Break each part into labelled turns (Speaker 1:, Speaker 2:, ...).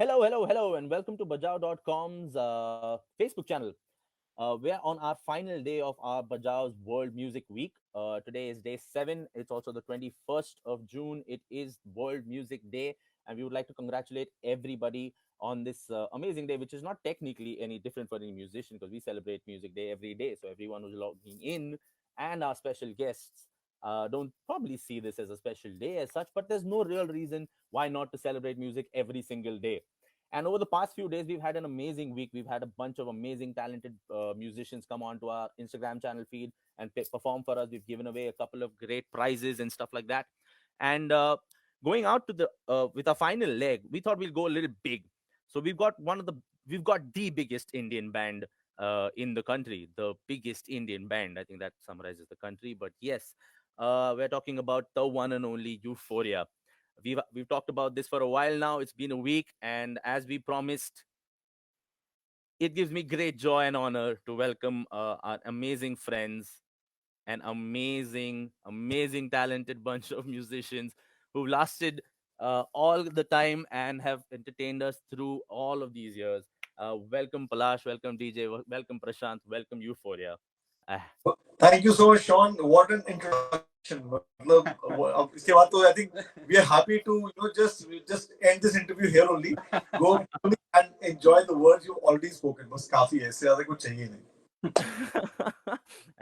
Speaker 1: Hello, and welcome to Bajaao.com's Facebook channel. We're on our final day of our Bajao's World Music Week. Today is day 7. It's also the 21st of June. It is World Music Day, and we would like to congratulate everybody on this amazing day, which is not technically any different for any musician because we celebrate Music Day every day. So everyone who's logging in and our special guests don't probably see this as a special day as such, but there's no real reason why not to celebrate music every single day. And over the past few days, we've had an amazing week. We've had a bunch of amazing, talented musicians come onto our Instagram channel feed and perform for us. We've given away a couple of great prizes and stuff like that. And going out to the with our final leg, we thought we'll go a little big. So we've got the biggest Indian band in the country, the biggest Indian band. I think that summarizes the country. But yes, we're talking about the one and only Euphoria. We've talked about this for a while now. It's been a week, and as we promised, it gives me great joy and honor to welcome our amazing friends, an amazing, talented bunch of musicians who lasted all the time and have entertained us through all of these years. Welcome Palash, welcome DJ, welcome Prashant, welcome Euphoria. Ah,
Speaker 2: Thank you so much, Sean. What an introduction. मतलब, इसके बाद तो I think we are happy to just end this interview here only. Go and enjoy the words you've already spoken. बस काफी है, इससे ज्यादा कुछ चाहिए नहीं.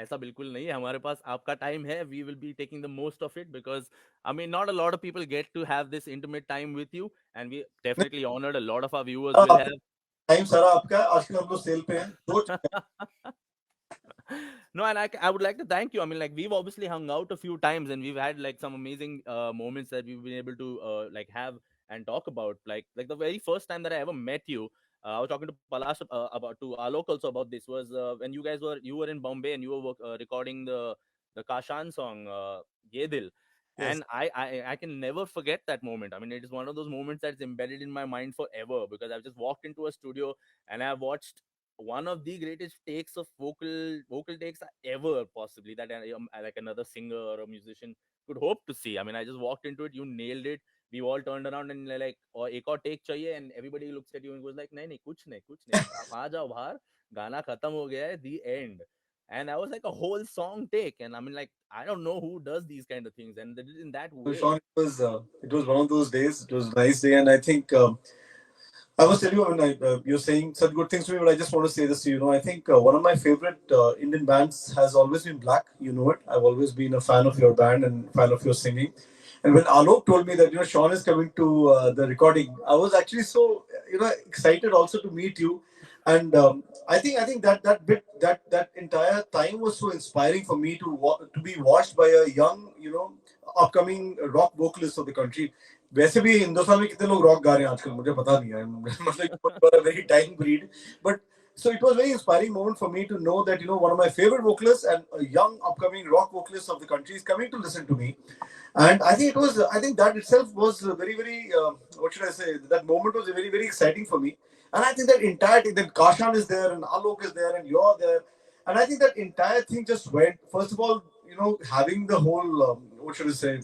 Speaker 1: ऐसा बिल्कुल नहीं है हमारे पास आपका टाइम है we will be taking the most of it because I mean not a lot of people get to have this intimate time with you and we definitely honoured a lot of our viewers will have
Speaker 2: time सारा आपका है. आजकल हम लोग cell पे हैं.
Speaker 1: No, and I would like to thank you. I mean, like we've obviously hung out a few times, and we've had like some amazing moments that we've been able to like have and talk about. Like the very first time that I ever met you, I was talking to Palash about to our locals about this was when you were in Bombay and you were recording the Kashan song Ye Dil.
Speaker 2: Yes.
Speaker 1: And I can never forget that moment. I mean, it is one of those moments that's embedded in my mind forever because I've just walked into a studio and I've watched one of the greatest takes of vocal takes ever possibly that like another singer or a musician could hope to see. I mean, I just walked into it, you nailed it. We all turned around and like or ek aur take chahiye, and everybody looks at you and goes like nahi nahi kuch nahi aap aa jao bahar, gana khatam ho gaya hai, the end. And I was like a whole song take, and I mean, like, I don't know who does these kind of things and they did it in that
Speaker 2: So,
Speaker 1: way.
Speaker 2: Sean, it was one of those days. It was a nice day, and I think I was telling you when you're saying such good things to me, but I just want to say this to you. I think one of my favorite Indian bands has always been Black. You know it. I've always been a fan of your band and fan of your singing. And when Alok told me that Sean is coming to the recording, I was actually so excited also to meet you. And I think that entire time was so inspiring for me to be watched by a young upcoming rock vocalist of the country. वैसे भी हिंदुस्तान में कितने लोग rock गा रहे हैं आजकल मुझे पता नहीं है. मतलब a very dying breed, but so it was a very inspiring moment for me to know that one of my favorite vocalists and a young upcoming rock vocalist of the country is coming to listen to me. And I think that itself was very what should I say, that moment was very exciting for me. And I think that entire thing, that Kashan is there and Alok is there and you're there, and I think that entire thing just went, first of all, having the whole what should I say,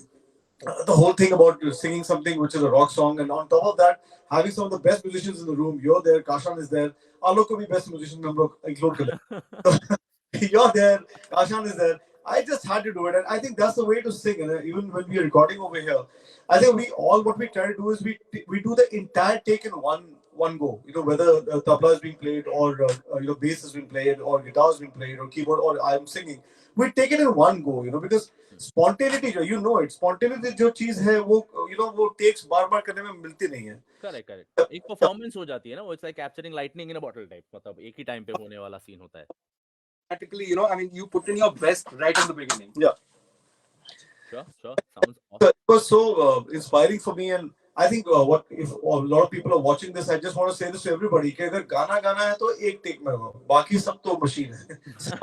Speaker 2: the whole thing about singing something which is a rock song, and on top of that, having some of the best musicians in the room. You're there, Kashan is there, Alok ko bhi best musician में हम लोग include कर लें. You're there, Kashan is there. I just had to do it, and I think that's the way to sing. And even when we are recording over here, I think what we try to do is we do the entire take in one go. Whether tabla is being played or bass has been played or guitar has been played or keyboard or I'm singing. We take it in one go. Because spontaneity spontaneity जो चीज है वो वो takes बार बार करने में मिलती नहीं है.
Speaker 1: करेक्ट एक परफॉर्मेंस हो जाती है ना वो. It's like capturing lightning in a bottle type. मतलब एक ही टाइम पे होने वाला सीन होता है.
Speaker 3: Practically, I mean, you put in your best right in the beginning.
Speaker 2: Yeah.
Speaker 1: Sure. Sounds
Speaker 2: So
Speaker 1: awesome.
Speaker 2: it was so inspiring for me, and I think what if a lot of people are watching this, I just want to say this to everybody कि अगर गाना गाना है तो एक take में हो, बाकी सब तो मशीन है. So,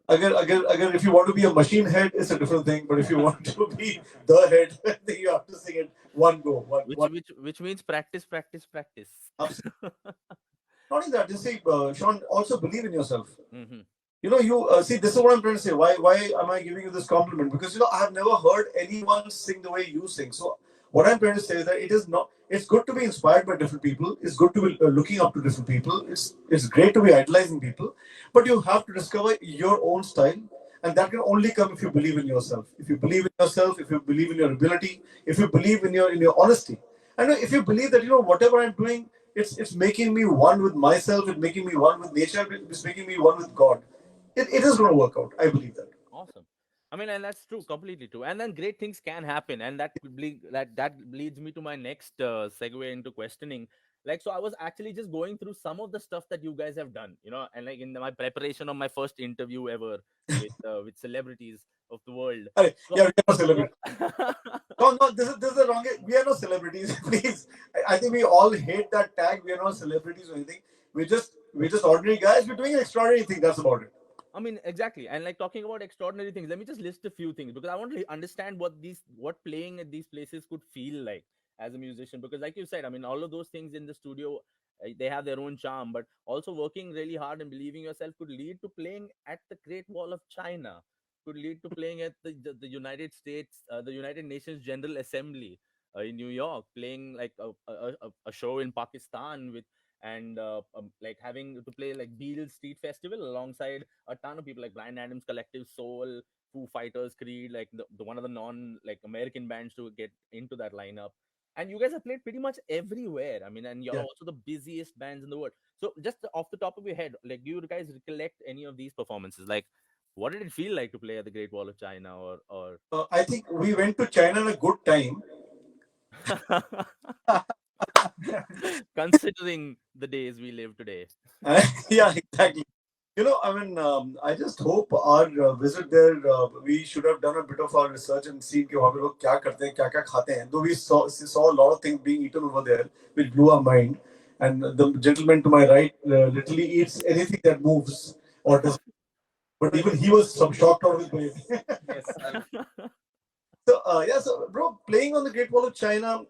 Speaker 2: अगर if you want to be a machine head, it's a different thing, but if you want to be the head, then you have to sing it one go.
Speaker 1: Which means practice.
Speaker 2: Not only that, just say, Sean, also believe in yourself.
Speaker 1: Mm-hmm.
Speaker 2: You see, this is what I'm trying to say. Why am I giving you this compliment? Because I have never heard anyone sing the way you sing. So what I'm trying to say is that It's good to be inspired by different people. It's good to be looking up to different people. It's great to be idolizing people, but you have to discover your own style, and that can only come if you believe in yourself. If you believe in yourself, if you believe in your ability, if you believe in your honesty, and if you believe that whatever I'm doing, it's making me one with myself. It's making me one with nature. It's making me one with God. It is going to work out. I believe that.
Speaker 1: Awesome. I mean, and that's true, completely true. And then great things can happen, and that leads me to my next segue into questioning. Like, so I was actually just going through some of the stuff that you guys have done, and like in my preparation of my first interview ever with celebrities of the world.
Speaker 2: Hey,
Speaker 1: So,
Speaker 2: yeah, we are not
Speaker 1: so
Speaker 2: celebrities. No, no, this is the wrong. We are not celebrities. Please, I think we all hate that tag. We are not celebrities or anything. We're just ordinary guys. We're doing an extraordinary thing. That's about it.
Speaker 1: I mean, exactly. And like talking about extraordinary things, let me just list a few things because I want to understand what playing at these places could feel like as a musician. Because, like you said, I mean, all of those things in the studio, they have their own charm, but also working really hard and believing yourself could lead to playing at the Great Wall of China, could lead to playing at the United States, the United Nations General Assembly in New York, playing like a show in Pakistan with and like having to play like Beale's Street Festival alongside a ton of people like Blind Adams Collective, Soul, Foo Fighters, Creed, like the one of the non like American bands to get into that lineup. And you guys have played pretty much everywhere. I mean, and you're
Speaker 2: Yeah.
Speaker 1: also the busiest bands in the world. So just off the top of your head, like, do you guys recollect any of these performances? Like, what did it feel like to play at the Great Wall of China, or
Speaker 2: I think we went to China at a good time.
Speaker 1: considering the days we live today?
Speaker 2: Yeah, exactly. I mean, I just hope our visit there, we should have done a bit of our research and seen कि वहाँ पे लोग क्या करते हैं, क्या क्या खाते हैं. Though we saw a lot of things being eaten over there, which blew our mind. And the gentleman to my right literally eats anything that moves or does. But even he was some shocked out of his brain.
Speaker 3: Yes.
Speaker 2: So yeah, so bro, playing on the Great Wall of China,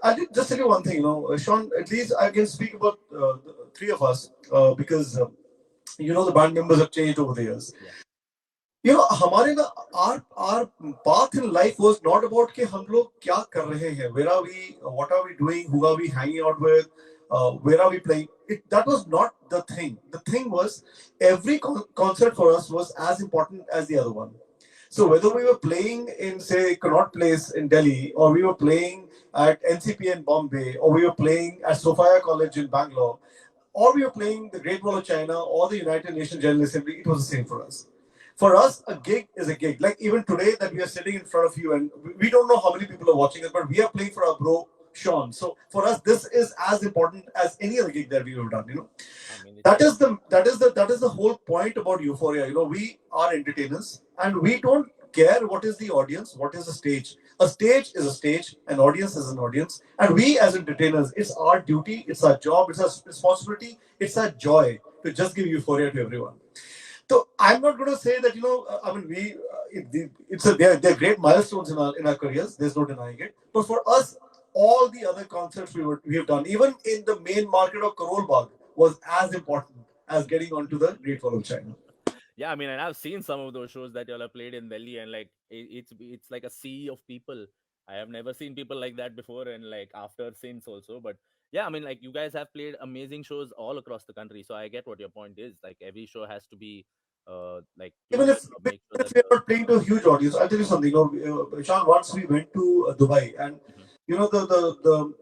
Speaker 2: I did just tell you one thing. Sean, at least I can speak about the three of us because the band members have changed over the years.
Speaker 1: Yeah.
Speaker 2: हमारे ना our path in life was not about कि हम लोग क्या कर रहे हैं, where are we, what are we doing, who are we hanging out with, where are we playing. That was not the thing. The thing was every concert for us was as important as the other one. So whether we were playing in, say, Connaught Place in Delhi, or we were playing at NCP in Bombay, or we were playing at Sophia College in Bangalore, or we were playing the Great Wall of China or the United Nations General Assembly, it was the same for us. For us, a gig is a gig. Like even today that we are sitting in front of you, and we don't know how many people are watching us, but we are playing for our bro Sean. So for us, this is as important as any other gig that we have done.
Speaker 1: I mean,
Speaker 2: That is the whole point about Euphoria. We are entertainers, and we don't care what is the audience, what is the stage. A stage is a stage, an audience is an audience, and we as entertainers, it's our duty, it's our job, it's our responsibility, it's our joy to just give Euphoria to everyone. So I'm not going to say that I mean they're great milestones in our careers. There's no denying it. But for us, all the other concerts we have done, even in the main market of Karol Bagh, was as important as getting onto the Great Wall of China.
Speaker 1: yeah, I mean, and I've seen some of those shows that y'all have played in Delhi, and like it's like a sea of people. I have never seen people like that before, and like after since also. But yeah, I mean, like you guys have played amazing shows all across the country, so I get what your point is. Like every show has to be like
Speaker 2: Even
Speaker 1: tuned
Speaker 2: if
Speaker 1: or
Speaker 2: even
Speaker 1: make sure
Speaker 2: if
Speaker 1: that
Speaker 2: we are not playing to a huge audience, I'll tell you something. Sean, once we went to Dubai, and
Speaker 1: Mhm.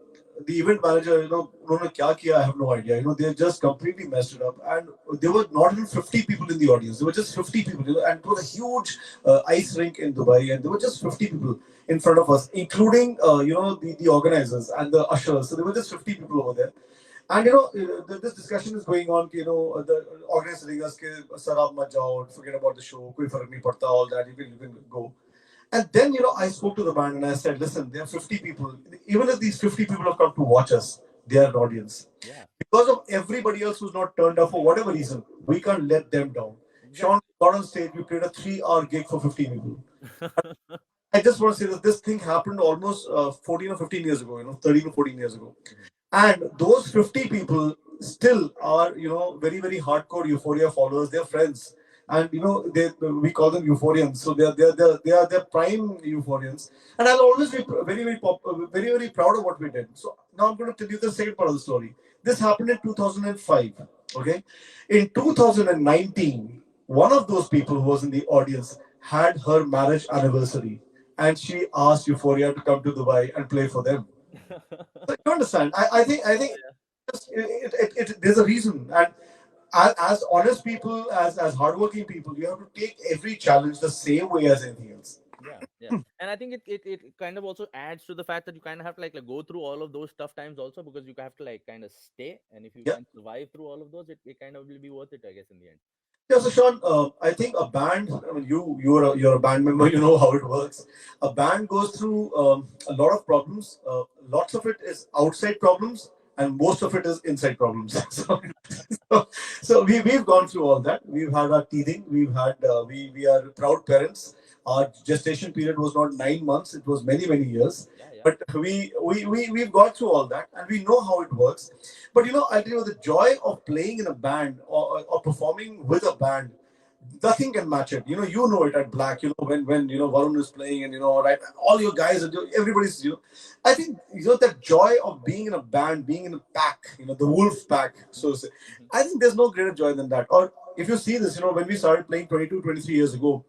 Speaker 2: the event manager, उन्होंने क्या किया, I have no idea. They just completely messed it up, and there were not even 50 people in the audience. There were just 50 people, and it was a huge ice rink in Dubai, and there were just 50 people in front of us, including the organizers and the ushers. So there were just 50 people over there. And this discussion is going on. The organizer telling us, "Sir, aap mat jao, forget about the show. Koi farak nahi padta. All that you can go." And then I spoke to the band and I said, "Listen, there are 50 people. Even if these 50 people have come to watch us, they are an audience.
Speaker 1: Yeah,
Speaker 2: Because of everybody else who's not turned up for whatever reason, we can't let them down." Sean
Speaker 1: exactly.
Speaker 2: got on stage. We played a 3-hour gig for 50 people. I just want to say that this thing happened almost 14 or 15 years ago. 13 or 14 years ago.
Speaker 1: Mhm.
Speaker 2: And those 50 people still are, very, very hardcore Euphoria followers. They're friends. and they we call them euphorians. So they are prime euphorians, and I'll always be very very very proud of what we did. So now I'm going to tell you the second part of the story. This happened in 2005. Okay, in 2019, one of those people who was in the audience had her marriage anniversary, and she asked Euphoria to come to Dubai and play for them. So you understand? I think there's a reason, and as honest people, as hardworking people, you have to take every challenge the same way as anything else.
Speaker 1: Yeah. And I think it kind of also adds to the fact that you kind of have to like go through all of those tough times also, because you have to like kind of stay, and if you
Speaker 2: Yeah.
Speaker 1: can survive through all of those, it kind of will be worth it, I guess, in the end.
Speaker 2: Yeah, so Sean, I think a band. I mean, you're a band member. You know how it works. A band goes through a lot of problems. Lots of it is outside problems, and most of it is inside problems. So we've gone through all that. We've had our teething. We are proud parents. Our gestation period was not 9 months; it was many many years.
Speaker 1: Yeah.
Speaker 2: But we've gone through all that, and we know how it works. But I tell you, the joy of playing in a band, or performing with a band, nothing can match it. You know it at Black. When Varun is playing, and right, all your guys, everybody's. I think that joy of being in a band, being in a pack. The wolf pack. So to say.
Speaker 1: Hmm.
Speaker 2: I think there's no greater joy than that. Or if you see this, when we started playing 22, 23 years ago,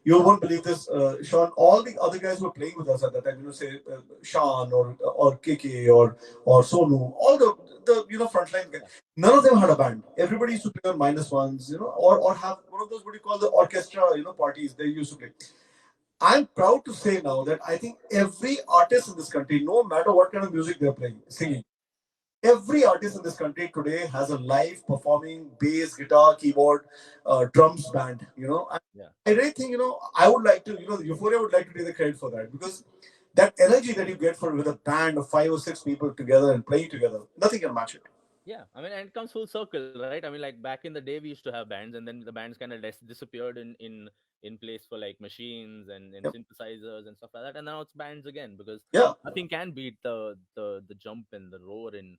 Speaker 2: you won't believe this, Sean. All the other guys who were playing with us at that time, say Sean or KK or Sonu, all the frontline guys.
Speaker 1: Yeah.
Speaker 2: None of them had a band. Everybody used to play on minus ones, or have one of those what do you call the orchestra, parties they used to play. I'm proud to say now that I think every artist in this country, no matter what kind of music they're playing,
Speaker 1: Right.
Speaker 2: singing, every artist in this country today has a live performing bass, guitar, keyboard, drums band.
Speaker 1: Yeah.
Speaker 2: I really think I would like to Euphoria would like to take the credit for that, because that energy that you get for with a band of 5 or 6 people together and playing together, nothing can match it.
Speaker 1: Yeah, I mean, and it comes full circle, right? I mean, like back in the day, we used to have bands, and then the bands kind of disappeared in place for like machines and
Speaker 2: Yep.
Speaker 1: synthesizers and stuff like that, and now it's bands again, because
Speaker 2: Yeah,
Speaker 1: nothing can beat the jump and the roar in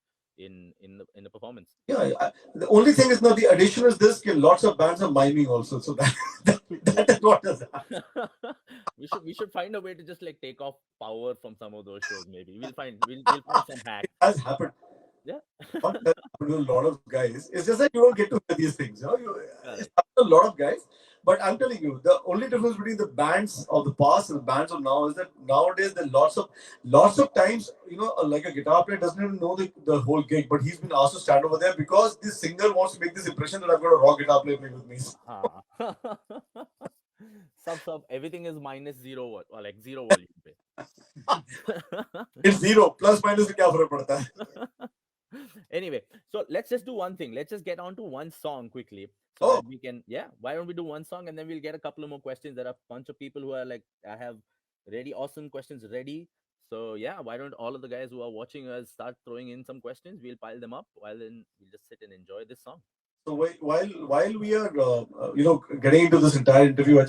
Speaker 1: the performance.
Speaker 2: the only thing is now the addition is this: lots of bands are miming also, so that is what has happened.
Speaker 1: We should find a way to just like take off power from some of those shows. Maybe we'll find some hack.
Speaker 2: It has happened.
Speaker 1: Yeah.
Speaker 2: What has happened to a lot of guys. It's just that you don't get to hear these things. It's
Speaker 1: Correct.
Speaker 2: happened to a lot of guys. But I'm telling you, the only difference between the bands of the past and the bands of now is that nowadays there are lots of times, like a guitar player doesn't even know the whole gig, but he's been asked to stand over there because this singer wants to make this impression that I've got a rock guitar player playing with me.
Speaker 1: हाँ. सब everything is minus zero or like zero volume पे.
Speaker 2: It's zero. Plus minus से क्या फर्क पड़ता है?
Speaker 1: Anyway, so let's just do one thing. Let's just get on to one song quickly, so
Speaker 2: Oh,
Speaker 1: that we can, yeah, why don't we do one song, and then we'll get a couple of more questions. There are a bunch of people who are like, I have really awesome questions ready. So yeah, why don't all of the guys who are watching us start throwing in some questions? We'll pile them up while then we'll just sit and enjoy this song.
Speaker 2: so while we are getting into this entire interview,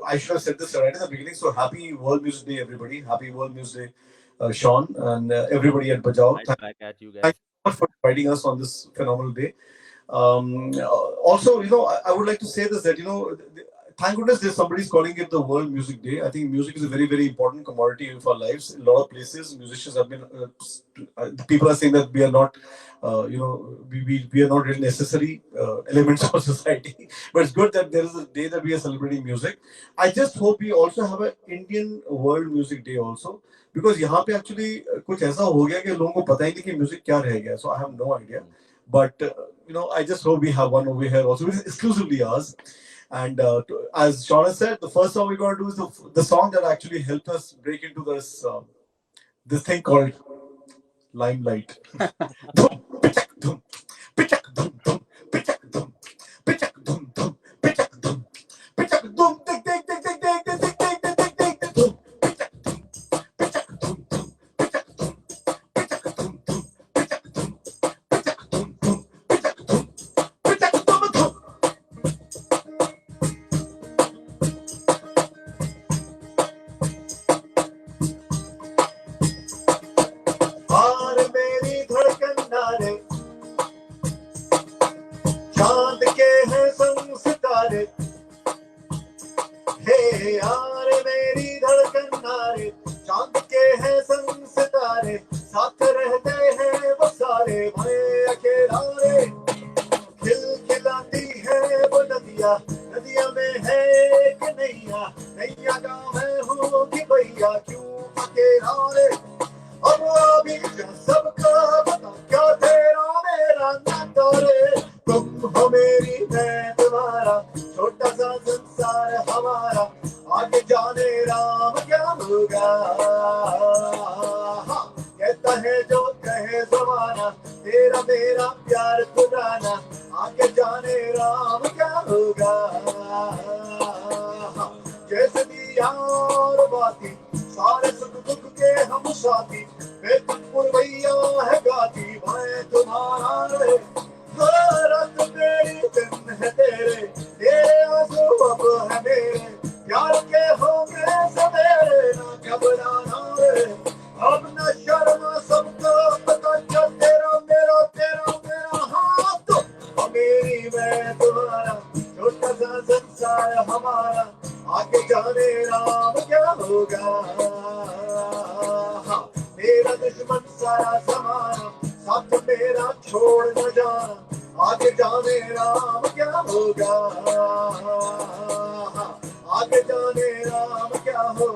Speaker 2: I should have said this right in the beginning. So happy World Music Day, everybody! Happy World Music Day, Sean, and everybody at Bajao.
Speaker 1: Right back at you
Speaker 2: Thank
Speaker 1: guys.
Speaker 2: you so much for inviting us on this phenomenal day. Also, I would like to say this that thank goodness there's somebody's calling it the World Music Day. I think music is a very very important commodity of our lives. In a lot of places, musicians have been. People are saying that we are not. We are not really necessary elements of society, but it's good that there is a day that we are celebrating music. I just hope we also have an Indian World Music Day also, because यहाँ पे actually कुछ ऐसा हो गया कि लोगों को पता ही नहीं कि music क्या रह गया. So I have no idea.
Speaker 1: Mm.
Speaker 2: But I just hope we have one over here also, which is exclusively ours. And as Shauna said, the first song we're going to do is the song that actually helped us break into this thing called Limelight. Dum, pichak, dum, pichak, dum, dum, pichak, dum, pichak, dum, dum, pichak, dum, pichak, dum, tik, tik, tik, tik, tik, tik, tik, tik, tik, tik, tik, tik, dum, pichak, dum, pichak, dum, dum, pichak, dum, pichak, dum, dum, pichak, dum, pichak, dum, dum, pichak, dum, pichak, dum, dum. हार मेरी धड़कन ना रे हमारे, चांद के हैं संग सितारे, साथ रहते हैं वो सारे, मैं अकेला रे। खिलखिलाती है वो नदिया, नदिया में है एक नैया, नैया का मैं हूँ कि भैया, क्यों अकेला रे। अब अभी सबका बता क्या तेरा मेरा नाता रे, तुम हो मेरी मैं तुम्हारा, छोटा सा संसार हमारा, आगे जाने राम क्या होगा। हाँ, कहता है जो कहे जमाना, तेरा मेरा प्यार खुदाना, आगे जाने राम क्या होगा। हाँ, जैसे दिया और बाती, सारे सुख दुख के हम साथी, पुरवैया है गाती, मैं तुम्हारा रे। रात मेरी दिन है तेरे, तेरे आंसू अब है मेरे, प्यार के होंगे सवेरे, ना घबराना रे। अब न शर्मा सबको पता चल, तेरा मेरा तेरा मेरा हाथ, मेरी मैं तुम्हारा, छोटा सा संसार हमारा, आगे जाने राम क्या होगा। हाँ, मेरा दुश्मन सारा समाना, साथ मेरा छोड़ न जाना, आगे जाने राम क्या होगा। हाँ, आगे जाने राम क्या हो,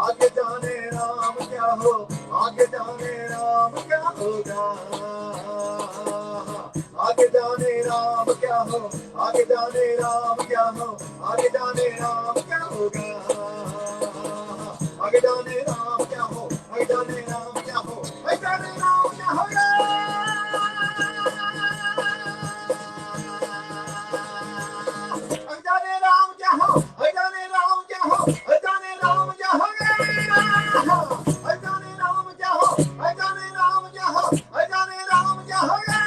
Speaker 2: आगे जाने राम क्या हो, आगे जाने राम क्या होगा। हाँ, आगे जाने राम क्या हो, आगे जाने राम क्या हो, आगे जाने राम क्या होगा। आगे जाने राम क्या हो, आगे जाने राम क्या हो, आगे जाने राम क्या होगा। अजाने राम क्या हो, अजाने राम क्या हो, अजाने राम क्या होगा। अजाने राम क्या हो, अजाने राम क्या हो, अजाने राम क्या होगा।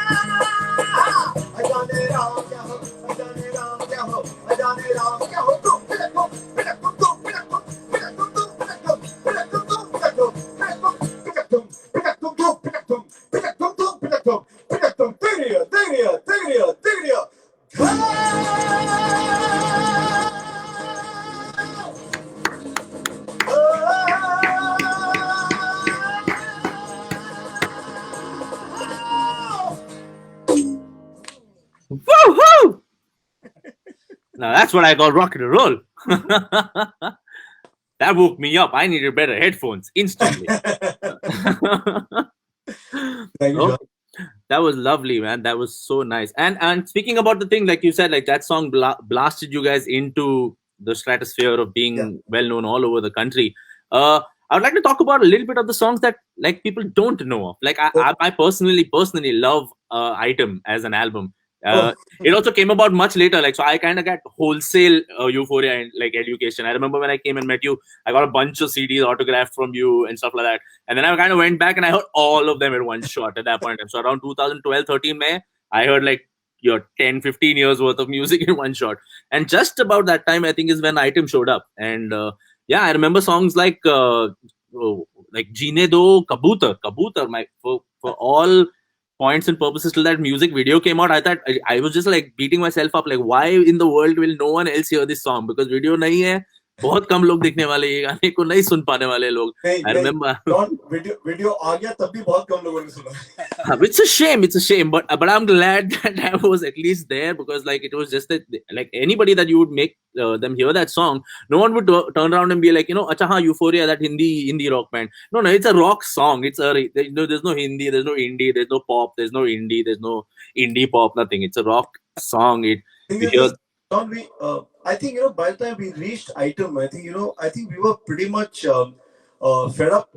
Speaker 2: अजाने राम क्या हो, अजाने राम क्या हो, अजाने राम क्या हो। तुम पिलको पिलको तुम पिलको पिलको तुम पिलको पिलको तुम पिलको पिलको पिलको पिलको तुम पिलको पिलको तुम पिलको पिलको तेरिया तेरिया तेरिया तेरिया।
Speaker 1: Woohoo! Now that's what I call rock and roll. That woke me up. I needed better headphones instantly.
Speaker 2: Thank you, John.
Speaker 1: Okay. That was lovely, man. That was so nice. And speaking about the thing, like you said, like that song blasted you guys into the stratosphere of being
Speaker 2: Yeah.
Speaker 1: well known all over the country. I would like to talk about a little bit of the songs that like people don't know of. Like I personally love Item as an album.
Speaker 2: Oh,
Speaker 1: It also came about much later. Like so, I kind of got wholesale Euphoria and like education. I remember when I came and met you, I got a bunch of CDs autographed from you and stuff like that. And then I kind of went back and I heard all of them in one shot at that point. And so around 2012-13 May, I heard like your 10-15 years worth of music in one shot. And just about that time, I think is when Item showed up. And yeah, I remember songs like Jeene Do Kabutar. For all points and purposes till that music video came out, I thought I was just like beating myself up, like why in the world will no one else hear this song? Because video nahi hai, बहुत कम लोग देखने वाले, ये गाने को नहीं सुन पाने वाले लोग. I remember.
Speaker 2: वीडियो आ गया तब भी बहुत कम लोगों ने सुना.
Speaker 1: It's a shame, but I'm glad that I was at least there, because like it was just that like anybody that you would make them hear that song, no one would turn around and be like, acha ha, Euphoria, that Hindi rock band. No, it's a rock song. It's there's no Hindi, there's no indie, there's no pop, there's no indie, there's no indie pop, nothing. It's a rock song.
Speaker 2: I think by the time we reached Item, I think we were pretty much fed up,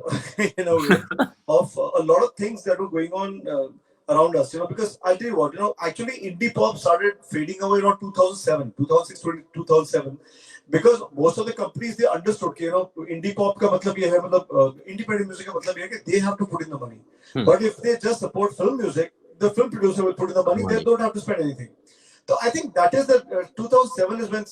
Speaker 2: of a lot of things that were going on around us. Because I'll tell you what, actually indie pop started fading away around 2007, 2006, 2007, because most of the companies, they understood, indie pop ka matlab ye hai, independent music ka matlab ye hai ki they have to put in the money. But if they just support film music, the film producer will put in the money. They don't have to spend anything. So I think that is the 2007 is when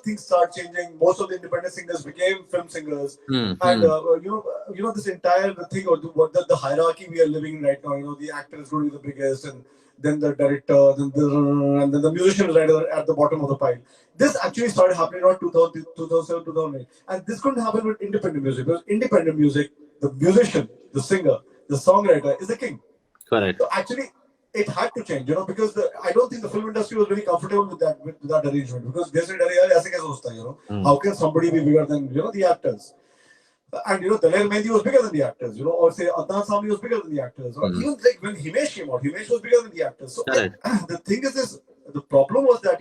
Speaker 2: things start changing. Most of the independent singers became film singers, and
Speaker 1: Mm-hmm.
Speaker 2: this entire thing or the hierarchy we are living in right now. The actor is going to be the biggest, and then the director, and then the musician is right at the bottom of the pile. This actually started happening around 2000, 2007, 2008, and this couldn't happen with independent music because independent music, the musician, the singer, the songwriter is the king.
Speaker 1: Correct.
Speaker 2: So actually, it had to change, because I don't think the film industry was very comfortable with that arrangement because they said, "Arey, yaar, aise kaise hosta hai,
Speaker 1: Mm.
Speaker 2: how can somebody be bigger than the actors?" And Daler Mehndi was bigger than the actors, or say Adnan Sami was bigger than the actors, or
Speaker 1: Mm.
Speaker 2: even like when Himesh came out, Himesh was bigger than the actors. So
Speaker 1: Correct.
Speaker 2: the thing is this: the problem was that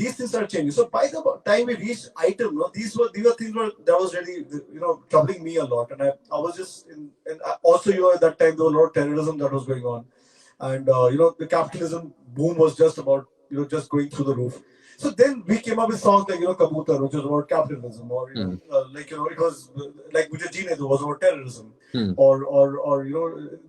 Speaker 2: these things are changing. So by the time we reached item, these were things that was really troubling me a lot, and I was just and also at that time there was a lot of terrorism that was going on, and the capitalism boom was just about just going through the roof. So then we came up with songs like Kabutar, which was about capitalism, or
Speaker 1: Mm.
Speaker 2: like it was like Mujhe Jeene Do was about terrorism,
Speaker 1: Mm.
Speaker 2: or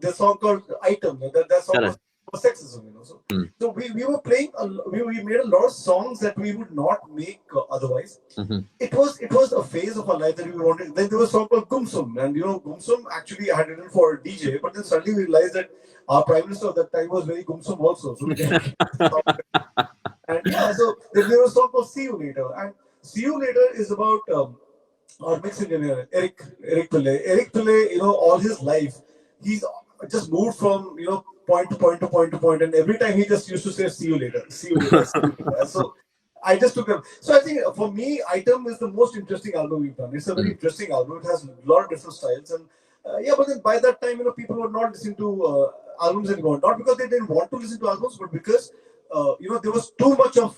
Speaker 2: the song called Item, that song was
Speaker 1: Correct.
Speaker 2: sexism, So
Speaker 1: Mm.
Speaker 2: we were playing we made a lot of songs that we would not make otherwise.
Speaker 1: Mm-hmm.
Speaker 2: It was a phase of our life that we wanted. Then there was a song called Gumsum, and Gumsum actually I had written for a DJ, but then suddenly we realized that our prime minister at that time was very Gumsum also, so we dedicated the song. And yeah, so then there was a song called See You Later, and See You Later is about our mix engineer Eric Pillay. Eric Pillay, all his life, he's just moved from point to point to point to point, and every time he just used to say "See you later, see you later, see you later." And so I just took him. So I think for me, Item is the most interesting album we've done. It's a very
Speaker 1: Mm.
Speaker 2: interesting album. It has a lot of different styles, and yeah. But then by that time, people were not listening to albums anymore. Not because they didn't want to listen to albums, but because there was too much of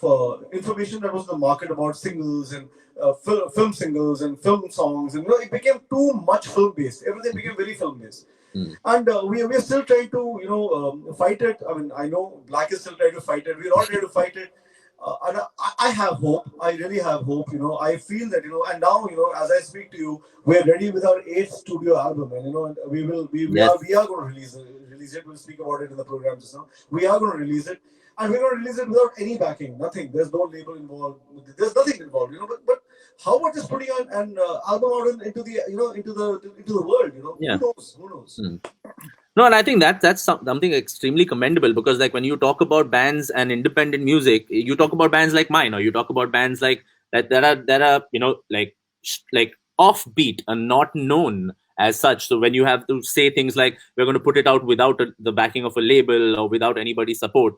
Speaker 2: information that was in the market about singles and film singles and film songs, and it became too much film based. Everything became very film based,
Speaker 1: Mm.
Speaker 2: and we are still trying to fight it. I mean, I know Black is still trying to fight it. We're all trying to fight it. And I have hope. I really have hope. I feel that and now as I speak to you, we're ready with our eighth studio album, and and
Speaker 1: Yes.
Speaker 2: we are going to release it. We'll speak about it in the program just now. We are going to release it, and we're going to release it without any backing, nothing. There's no label involved. There's nothing involved. But how about just putting an album out into the into the world? Who
Speaker 1: Yeah.
Speaker 2: knows? Who knows?
Speaker 1: Mm. No, and I think that's something extremely commendable because, like, when you talk about bands and independent music, you talk about bands like mine, or you talk about bands like that are like offbeat and not known as such. So when you have to say things like we're going to put it out without the backing of a label or without anybody's support,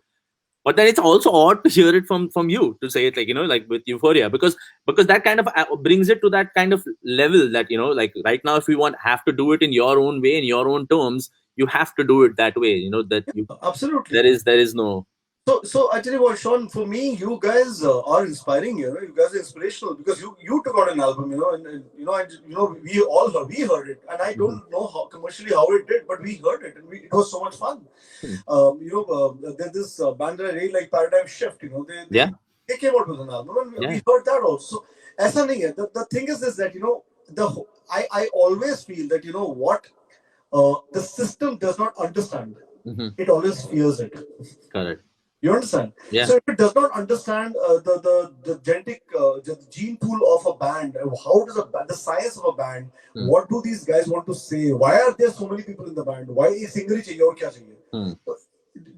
Speaker 1: but then it's also odd to hear it from you to say it like like with Euphoria, because that kind of brings it to that kind of level that like right now, if you have to do it in your own way, in your own terms, you have to do it that way, that you
Speaker 2: Absolutely.
Speaker 1: there is no.
Speaker 2: So I tell you what, Sean. For me, you guys are inspiring. You guys are inspirational because you took out an album. We heard it, and I
Speaker 1: Mhm.
Speaker 2: don't know how commercially how it did, but we heard it, and it was so much fun.
Speaker 1: Hmm.
Speaker 2: There's this band that I really like, Paradigm Shift.
Speaker 1: Yeah,
Speaker 2: They came out with an album, and
Speaker 1: yeah.
Speaker 2: we heard that also. ऐसा नहीं है. The thing is this that I always feel that what the system does not understand.
Speaker 1: Hmm.
Speaker 2: It always fears it.
Speaker 1: Correct.
Speaker 2: You understand?
Speaker 1: Yeah.
Speaker 2: So if it does not understand the genetic the gene pool of a band, how does the science of a band,
Speaker 1: Hmm.
Speaker 2: what do these guys want to say? Why are there so many people in the band? Why is singer ही चाहिए और क्या चाहिए?
Speaker 1: Hmm.
Speaker 2: तो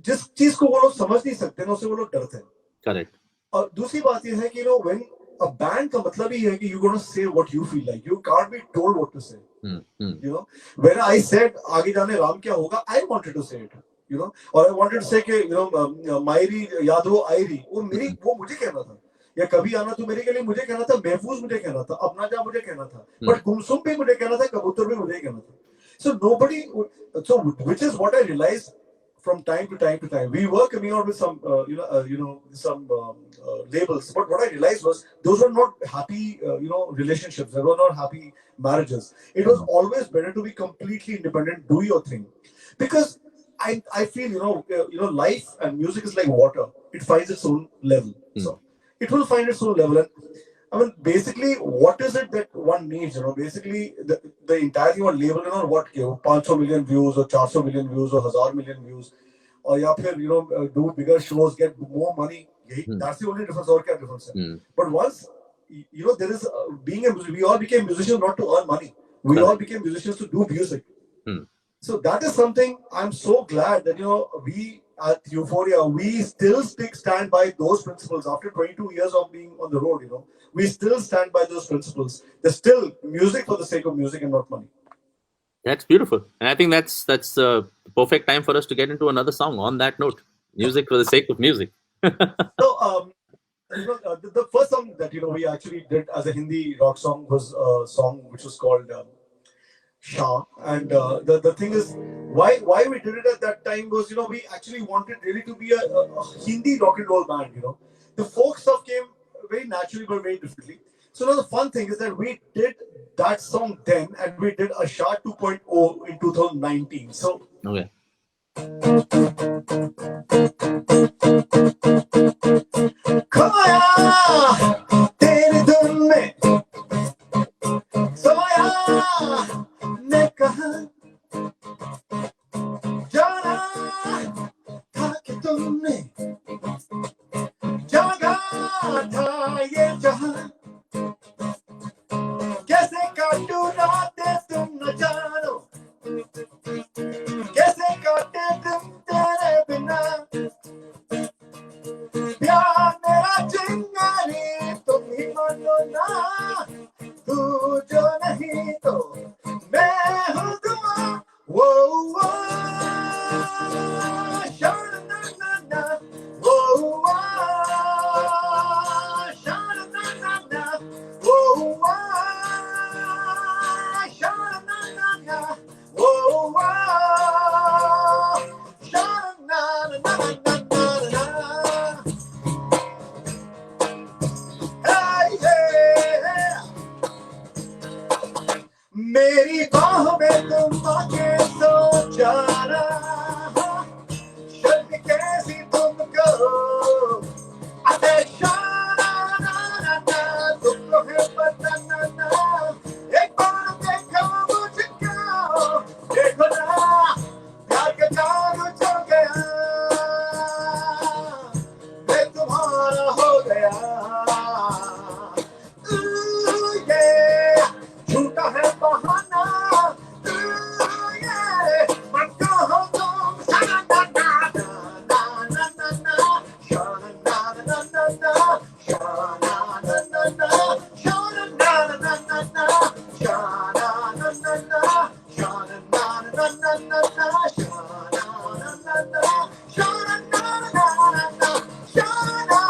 Speaker 2: जिस चीज को वो लोग समझ नहीं सकते ना, उससे वो लोग डरते हैं.
Speaker 1: Correct.
Speaker 2: और दूसरी बात ये है कि when a band का मतलब ही है कि you're gonna say what you feel like. You can't be told what to say.
Speaker 1: Hmm. Hmm.
Speaker 2: When I said आगे जाने राम क्या होगा, I wanted to say it. Or I wanted to say कि मायरी याद हो आयरी, वो मुझे कहना था. या कभी आना तू मेरे के लिए मुझे कहना था, महफूज मुझे कहना था, अपना जा मुझे कहना था, but गुमसुम भी मुझे कहना था, कबूतर भी मुझे कहना था. So which is what I realized from time to time to time. We were coming out with some some labels, but what I realized was those were not happy relationships. They were not happy marriages. It was always better to be completely independent, do your thing, because I feel life and music is like water. It finds its own level. So it will find its own level. And I mean, basically, what is it that one needs? Basically, the entire thing on label, what 500 million views or 400 million views or 1000 million views. or या फिर do bigger shows, get more money.
Speaker 1: Hmm.
Speaker 2: That's the only difference. और क्या difference है?
Speaker 1: Hmm.
Speaker 2: But once there is being a we all became musicians not to earn money. We
Speaker 1: Correct.
Speaker 2: all became musicians to do music.
Speaker 1: Hmm.
Speaker 2: So that is something I'm so glad that we at Euphoria we still stand by those principles after 22 years of being on the road. We still stand by those principles. There's still music for the sake of music and not money.
Speaker 1: That's beautiful, and I think that's the perfect time for us to get into another song. On that note, music for the sake of music.
Speaker 2: So the first song that we actually did as a Hindi rock song was a song which was called Shah. And the thing is, why we did it at that time was we actually wanted really to be a Hindi rock and roll band. The folk stuff came very naturally but very differently. So now the fun thing is that we did that song then, and we did a Shah 2.0 in 2019. So
Speaker 1: Okay.
Speaker 2: खोया तेरी धुन में सोया मैं कहा जाना था कि तुमने जागा था ये जहां कैसे काटूं रातें तुम न जानो कैसे काटे तुम तेरे बिना प्यार मेरा चिंगारी तुम ही मानो ना तू जो नहीं तो मैं हूँ दुआ वो शान ना ना ना वो शान ना ना ना वो शान ना ना ना वो शान ना ना ना ना मेरी बाहों में तुम आके सो जाना शर्म कैसी तुमको अरे शाना ना ना ना तुमको है पता ना ना एक बार देखो मुझको देखो ना प्यार का जादू चल गया मैं तुम्हारा हो गया झूठा है बहाना मैं कहूँ तुम शाना ना ना ना ना ना ना शाना ना ना ना ना शाना ना ना ना शाना ना ना ना ना शाना ना ना ना शाना ना ना ना ना शाना ना ना ना शाना ना ना ना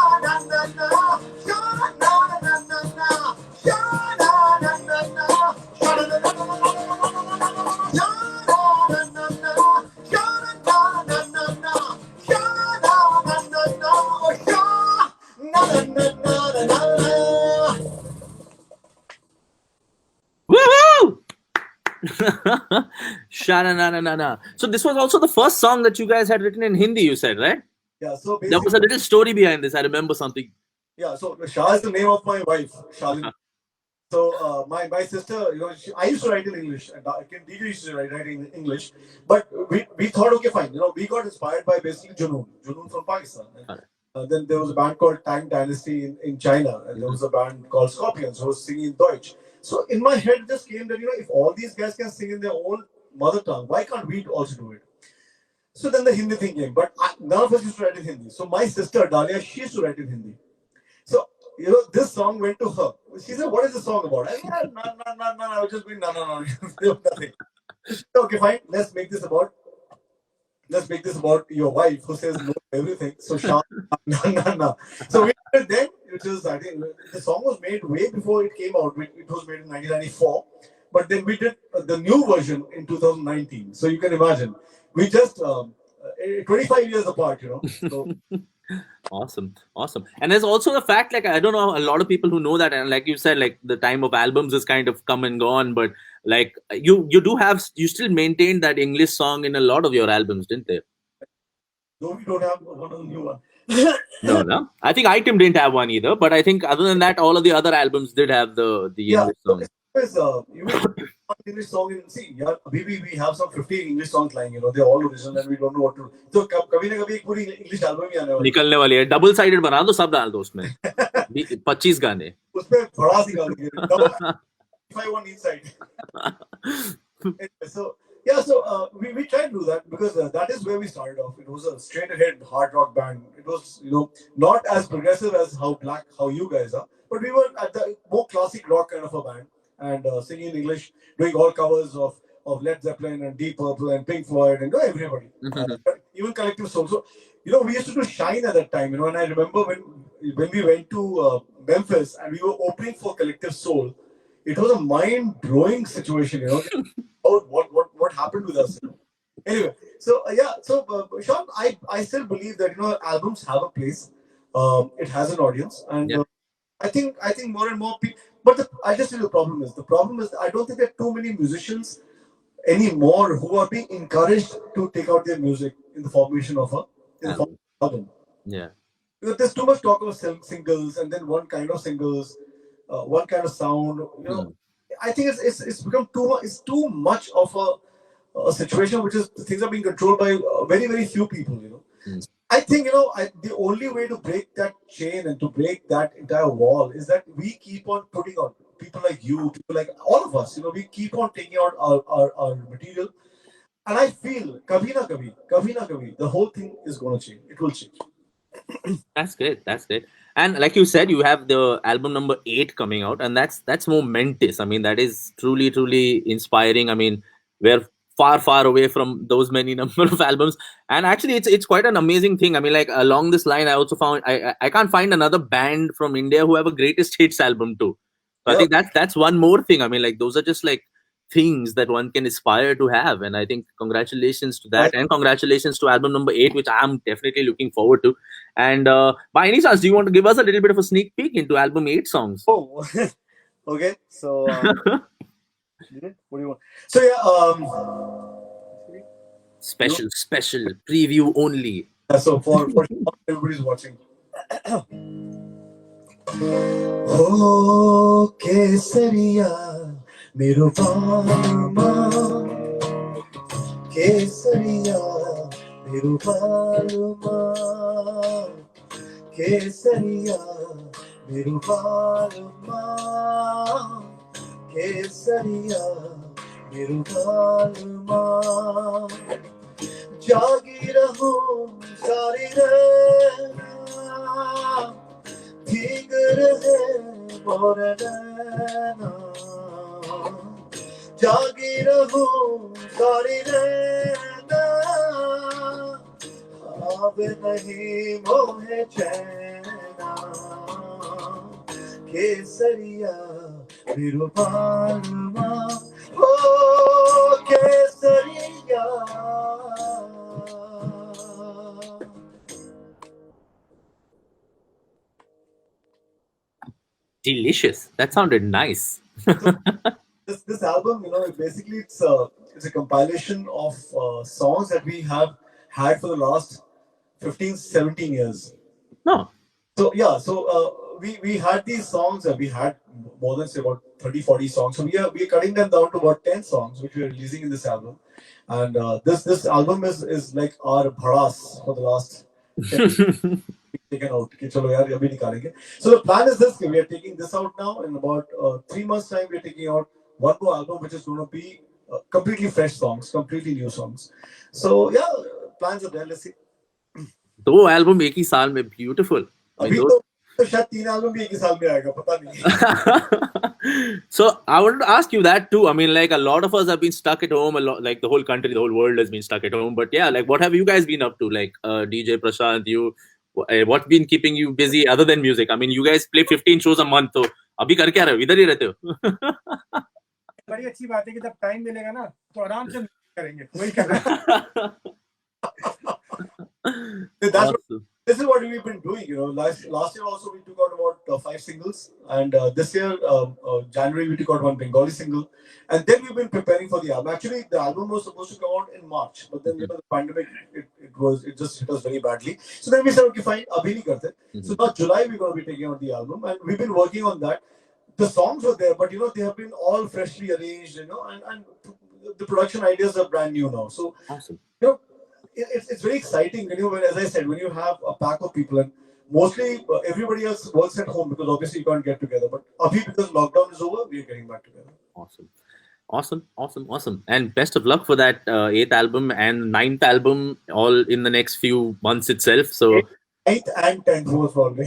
Speaker 2: शाना ना ना ना शाना ना ना ना शाना ना ना ना
Speaker 1: Woohoo! Shana na na na na. So this was also the first song that you guys had written in Hindi. You said, right?
Speaker 2: Yeah, so
Speaker 1: There was a
Speaker 2: basically,
Speaker 1: little story behind this. I remember something.
Speaker 2: yeah, so Shah is the name of my wife, Shalini. So my sister, I used to write in English, and DJ used to write in English, but we thought, okay, fine, we got inspired by basically Junoon from Pakistan. Then there was a band called Tang Dynasty in China, and there was a band called Scorpions who was singing in Deutsch. So in my head just came that if all these guys can sing in their own mother tongue, why can't we also do it? So then the Hindi thing came, but none of us used to write in Hindi. So my sister Dalia, she used to write in Hindi. So this song went to her. She said, "What is the song about?" I said, "No, no, no, no." I was just being no, no, no. There was nothing. She said, "Okay, fine. Let's make this about your wife who says no to everything." So Shah, no, no, no. So we did it then, which is I think the song was made way before it came out. It was made in 1994, but then we did the new version in 2019. So you can imagine, we just 25 years apart. So
Speaker 1: Awesome. And there's also the fact, like, I don't know, a lot of people who know that, and like you said, like, the time of albums is kind of come and gone, but like you still maintain that English song in a lot of your albums, didn't they?
Speaker 2: no, we don't have one of the new one.
Speaker 1: No. I think Item didn't have one either, but I think other than that, all of the other albums did have the
Speaker 2: Yeah,
Speaker 1: English song.
Speaker 2: so even one English song in, see, yeah, we have some 15 English songs lying, they're all original and we don't know what to do. So kabhi na kabhi ek puri English album hi aane wali
Speaker 1: निकलने वाली है, double sided बना दो, सब डाल दो उसमें, 25 गाने.
Speaker 2: उसपे भड़ास निकाल देंगे. Double if I want inside. Anyway, so yeah, so we try to do that because that is where we started off. It was a straight ahead hard rock band. It was not as progressive as how you guys are, but we were at the more classic rock kind of a band and singing in English, doing all covers of Led Zeppelin and Deep Purple and Pink Floyd and everybody, even Collective Soul. So we used to do Shine at that time. And I remember when we went to Memphis and we were opening for Collective Soul. It was a mind-blowing situation, what happened with us. Anyway, so Sean, I still believe that albums have a place. It has an audience, and I think more and more people. But I just tell you the problem is I don't think there are too many musicians anymore who are being encouraged to take out their music in the formation of an album.
Speaker 1: Yeah.
Speaker 2: Because there's too much talk of singles and then one kind of singles. One kind of sound, I think it's become too much. It's too much of a situation which is things are being controlled by very very few people. So I think the only way to break that chain and to break that entire wall is that we keep on putting out people like you, people like all of us. We keep on taking out our material, and I feel kabhi na kabhi, the whole thing is going to change. It will change.
Speaker 1: That's great. That's great. And like you said, you have the album number 8 coming out, and that's momentous. I mean, that is truly inspiring. I mean, we're far away from those many number of albums, and actually, it's quite an amazing thing. I mean, like along this line, I also found I can't find another band from India who have a greatest hits album too. So I think that's one more thing. I mean, like those are just like things that one can aspire to have, and I think congratulations to that, and congratulations to album number 8, which I'm definitely looking forward to. And by any chance, do you want to give us a little bit of a sneak peek into album 8 songs?
Speaker 2: Oh, okay. So what do you want? So yeah,
Speaker 1: special preview only.
Speaker 2: So for everybody's watching. Oh, Kesariya, मेरो बालमा, Kesariya, मेरो बालमा, Kesariya, मेरो बालमा, Kesariya, मेरो बालमा, जागी रहूं सारी रात, भीग रहे मोर नैना, जागी रहूं सारी रात, अब नहीं मोहे चैना, केसरिया मेरो बालमा, ओ केसरिया.
Speaker 1: Delicious. That sounded nice.
Speaker 2: This album, basically it's a compilation of songs that we have had for the last 15-17 years.
Speaker 1: No.
Speaker 2: So yeah, we had these songs. We had more than say about 30-40 songs. So we are cutting them down to about 10 songs, which we are releasing in this album. And this album is like our bhadas for the last 10 taken out. So the plan is this: we are taking this out now. In about 3 months' time, we are taking out one more album, which is going to be completely fresh songs, completely new songs. So yeah, plans are there. Let's see.
Speaker 1: 2 album एक ही साल में, beautiful.
Speaker 2: अभी तो शायद 3 album भी एक ही साल में आएगा, पता नहीं.
Speaker 1: So I wanted to ask you that too. I mean, like a lot of us have been stuck at home. A lot, like the whole country, the whole world has been stuck at home. But yeah, like what have you guys been up to? Like DJ Prashant, you, what's been keeping you busy other than music? I mean, you guys play 15 shows a month. So अभी कर क्या रहे हो? इधर ही रहते हो?
Speaker 3: बड़ी अच्छी बात है कि जब टाइम मिलेगा ना तो आराम से करेंगे, वही करना.
Speaker 2: This is what we've been doing. Last year also we took out about 5 singles, and this year January we took out 1 Bengali single, and then we've been preparing for the album. Actually, the album was supposed to come out in March, but then the pandemic it just hit us very badly. So then we said, okay, fine, abhi nahi karte. So now July we're going to be taking out the album, and we've been working on that. the songs were there, but they have been all freshly arranged, and the production ideas are brand new now. So
Speaker 1: Awesome.
Speaker 2: it's very exciting when, as I said, when you have a pack of people, and mostly everybody else works at home because obviously you can't get together. But abhi, because lockdown is over, we are getting back together.
Speaker 1: Awesome. Awesome, awesome, awesome. And best of luck for that eighth album and ninth album, all in the next few months itself. So
Speaker 2: Eighth and tenth was probably.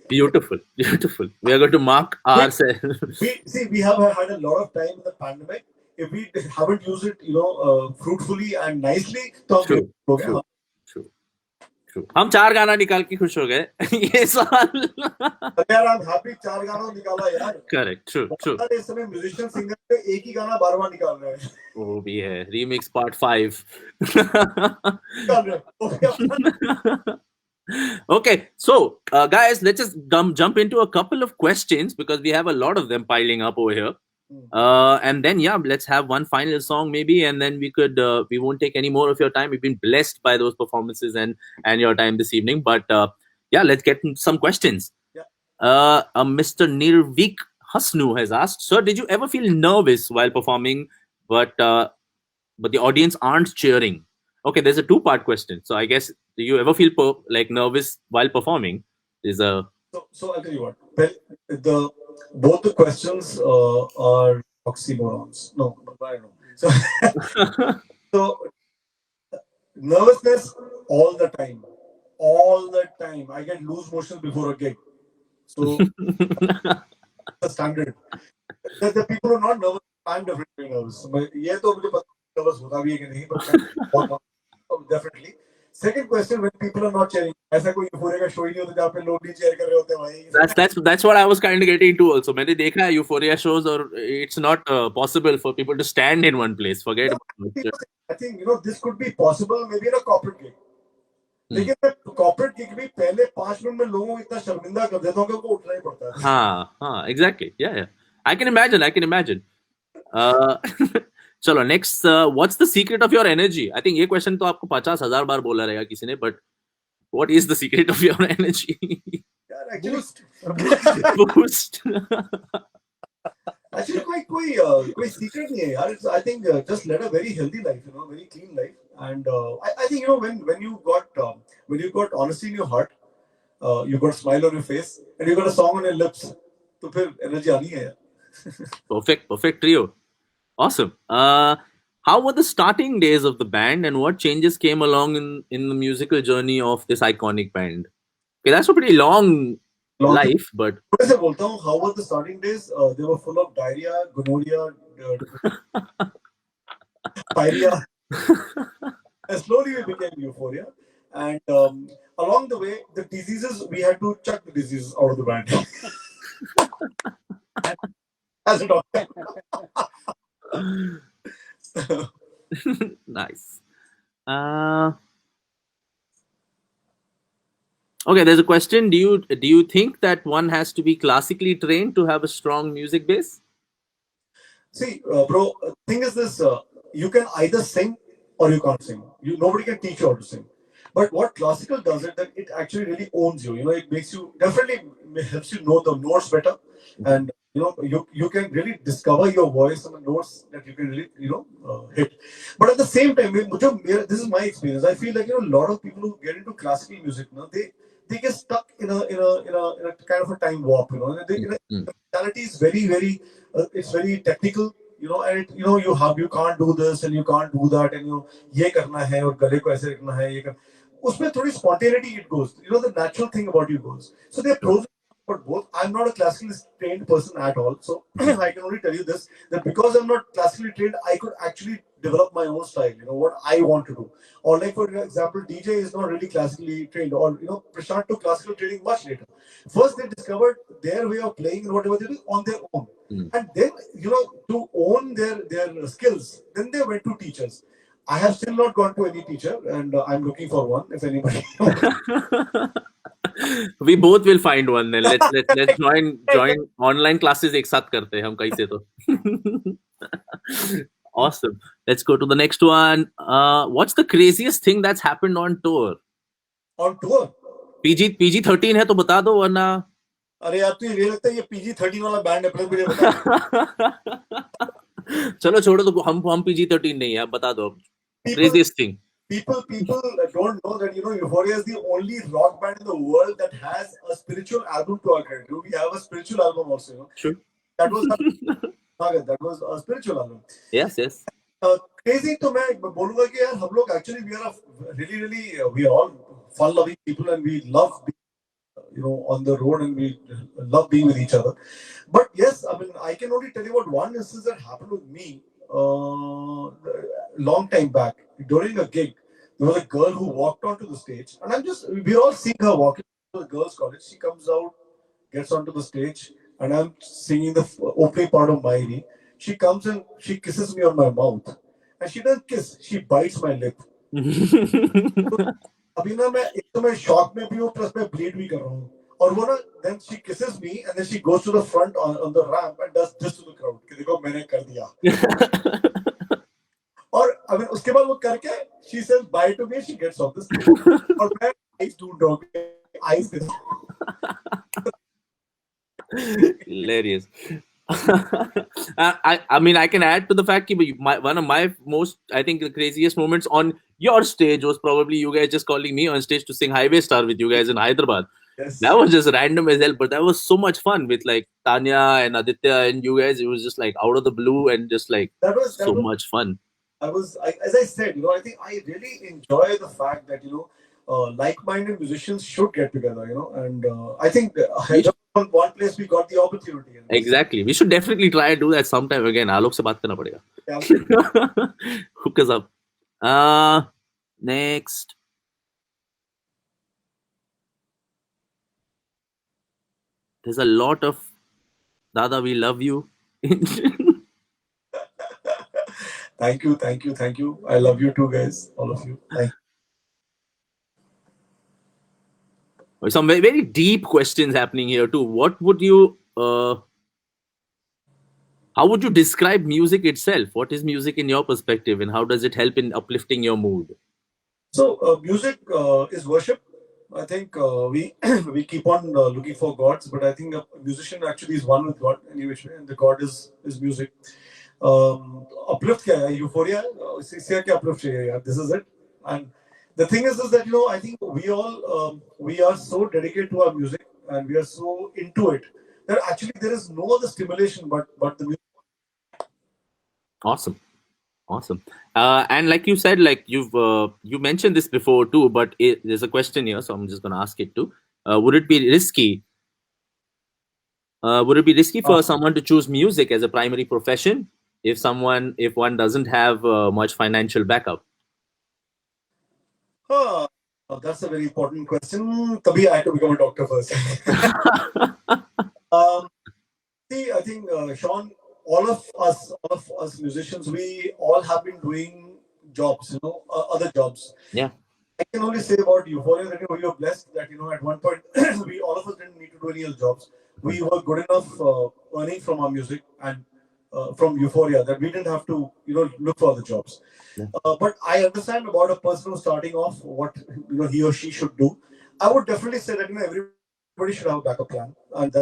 Speaker 1: beautiful, beautiful. We are going to mark ourselves.
Speaker 2: We have had a lot of time in the pandemic. If we haven't used it, fruitfully and nicely, तो हम
Speaker 1: True,
Speaker 2: हो गए.
Speaker 1: true, true, true. हम 4 गाना निकाल के खुश हो गए ये साल.
Speaker 2: अरे यार, I'm happy 4 गाना निकाला यार.
Speaker 1: Correct, true, true.
Speaker 2: बहुत सारे इस समय म्यूजिशियन सिंगर पे एक ही गाना बार-बार निकाल रहे हैं.
Speaker 1: वो भी है remix part 5.
Speaker 2: निकाल रहे हैं. वो भी अपना.
Speaker 1: Okay, so guys, let's just jump into a couple of questions because we have a lot of them piling up over here. And then let's have one final song maybe, and then we won't take any more of your time. We've been blessed by those performances and your time this evening. But let's get some questions.
Speaker 2: Yeah.
Speaker 1: Mr. Nirvik Hasnu has asked, sir, did you ever feel nervous while performing, but the audience aren't cheering? Okay, there's a 2-part question. So I guess, do you ever feel nervous while performing? So
Speaker 2: I'll tell you what. Well, both the questions are oxymorons. No, I don't know. So nervousness all the time. All the time. I get loose motion before a gig. So the standard. The people who are not nervous, I'm definitely nervous. ये तो मुझे पता nervous होता भी है कि नहीं, but definitely. Second question, when people are not cheering, ऐसा कोई यूफोरिया का शो ही नहीं होता जहाँ पे लोग नहीं cheer कर रहे होते भाई.
Speaker 1: That's what I was kind of getting into also. मैंने देखा है Euphoria shows, or it's not possible for people to stand in one place. Forget about it.
Speaker 2: I think this could be possible maybe in a corporate gig. लेकिन corporate gig भी पहले 5 minute में लोगों को इतना शर्मिंदा कर देता हूँ कि उनको उठना ही पड़ता है.
Speaker 1: हाँ, exactly. Yeah. I can imagine. चलो next, what's the secret of your energy? I think ये question तो आपको 50,000 बार बोला रहेगा किसी ने, but what is the secret of your energy?
Speaker 2: Actually,
Speaker 1: Boost.
Speaker 2: Actually, कोई secret नहीं है यार. I think just lead a very healthy life, very clean life. And I think when you got honesty in your heart, you got a smile on your face, and you got a song on your lips, तो फिर energy आनी है यार.
Speaker 1: Perfect trio. Awesome. How were the starting days of the band, and what changes came along in the musical journey of this iconic band? Okay, that's a pretty long life, but
Speaker 2: ऐसे बोलता हूँ, how were the starting days? They were full of diarrhea, gonorrhea, pyrrhia. And slowly we became Euphoria, and along the way, the diseases, we had to chuck the diseases out of the band. As a doctor.
Speaker 1: Nice. Okay, there's a question. Do you think that one has to be classically trained to have a strong music base?
Speaker 2: See, bro, thing is this: you can either sing or you can't sing. Nobody can teach you how to sing. But what classical does it, that it actually really owns you. It makes you, definitely helps you know the notes better, and you can really discover your voice and the notes that you can really hit. But at the same time, this is my experience. I feel like a lot of people who get into classical music, they get stuck in a kind of a time warp. The mentality is very it's very technical. And you can't do this and you can't do that, and ये करना है और गले को ऐसे रखना है, ये कर. उसमें थोड़ी spontaneity it goes. The natural thing about you goes. So there are pros and cons about both. I'm not a classically trained person at all, so I can only tell you this, that because I'm not classically trained, I could actually develop my own style. What I want to do. Or like for example, DJ is not really classically trained, or Prashant took classical training much later. First, they discovered their way of playing and whatever they do on their own. And then, to own their skills, then they went to teachers. I have still not gone to any teacher, and I'm looking for one. If anybody,
Speaker 1: we both will find one. Then let's join online classes एक साथ करते हैं हम कहीं से तो. Awesome. Let's go to the next one. What's the craziest thing that's happened on tour?
Speaker 2: On tour?
Speaker 1: PG-13 है तो बता दो वरना.
Speaker 2: अरे यार, तुझे ये लगता है ये PG-13 वाला बैंड है? मुझे बता।
Speaker 1: चलो छोड़ो, तो हम PG-13 नहीं है, आप बता दो अब
Speaker 2: People
Speaker 1: craziest thing.
Speaker 2: people don't know that Euphoria is the only rock band in the world that has a spiritual album to our credit. We have a spiritual album also.
Speaker 1: Sure.
Speaker 2: That was a spiritual album.
Speaker 1: Yes.
Speaker 2: Crazy तो मैं बोलूँगा कि यार हम लोग actually we are we are all fun-loving people and we love being, on the road, and we love being with each other. But yes, I mean, I can only tell you about one instance that happened with me long time back during a gig. There was a girl who walked onto the stage, and we're all seeing her walking to the girls' college. She comes out, gets onto the stage, and I'm singing the opening part of Mairi. She comes and she kisses me on my mouth, and she doesn't kiss, she bites my lip. अभी ना मैं एक तो मैं shock में भी हूँ, plus मैं ब्लीड भी कर रहा हूँ, और वो ना then she kisses me and then she goes to the front on the ramp and does this to the crowd कि देखो मैंने कर दिया. और अभी उसके बाद वो करके she says bye to me, she gets off the stage और मैं eyes ढूंढ रहा हूँ, eyes this.
Speaker 1: Hilarious. I mean, I can add to the fact that one of my most, I think, the craziest moments on your stage was probably you guys just calling me on stage to sing Highway Star with you guys in Hyderabad.
Speaker 2: Yes.
Speaker 1: That was just random as hell, but that was so much fun with like Tanya and Aditya and you guys. It was just like out of the blue and just like that was much fun.
Speaker 2: As I said, I think I really enjoy the fact that like-minded musicians should get together, and I think one place we got the opportunity.
Speaker 1: Exactly, we should definitely try and do that sometime again. Alok se baat karna padega. Hook us up. Next. There's a lot of Dada, we love you.
Speaker 2: Thank you. I love you too, guys. All of you. Thank you.
Speaker 1: Some very, very deep questions happening here too. What would you, how would you describe music itself? What is music in your perspective, and how does it help in uplifting your mood?
Speaker 2: So, music is worship. I think we we keep on looking for gods, but I think a musician actually is one with God anyway, and the God is music. Uplift क्या है? Euphoria. इससे क्या uplift चाहिए? This is it. And the thing is that I think we all we are so dedicated to our music and we are so into it that actually there is no other stimulation but the music.
Speaker 1: Awesome. And like you said, like you mentioned this before too, but there's a question here, so I'm just going to ask it too. Would it be risky? Would it be risky for someone to choose music as a primary profession if one doesn't have much financial backup?
Speaker 2: That's a very important question. Tabhi I had to become a doctor first. See, I think Sean, all of us musicians, we all have been doing jobs, other jobs.
Speaker 1: Yeah.
Speaker 2: I can only say about Euphoria that we were blessed that at one point we all of us didn't need to do any other jobs. We were good enough earning from our music and from Euphoria that we didn't have to look for other jobs.
Speaker 1: Yeah.
Speaker 2: But I understand about a person who's starting off what he or she should do. I would definitely say that everybody should have a backup plan, and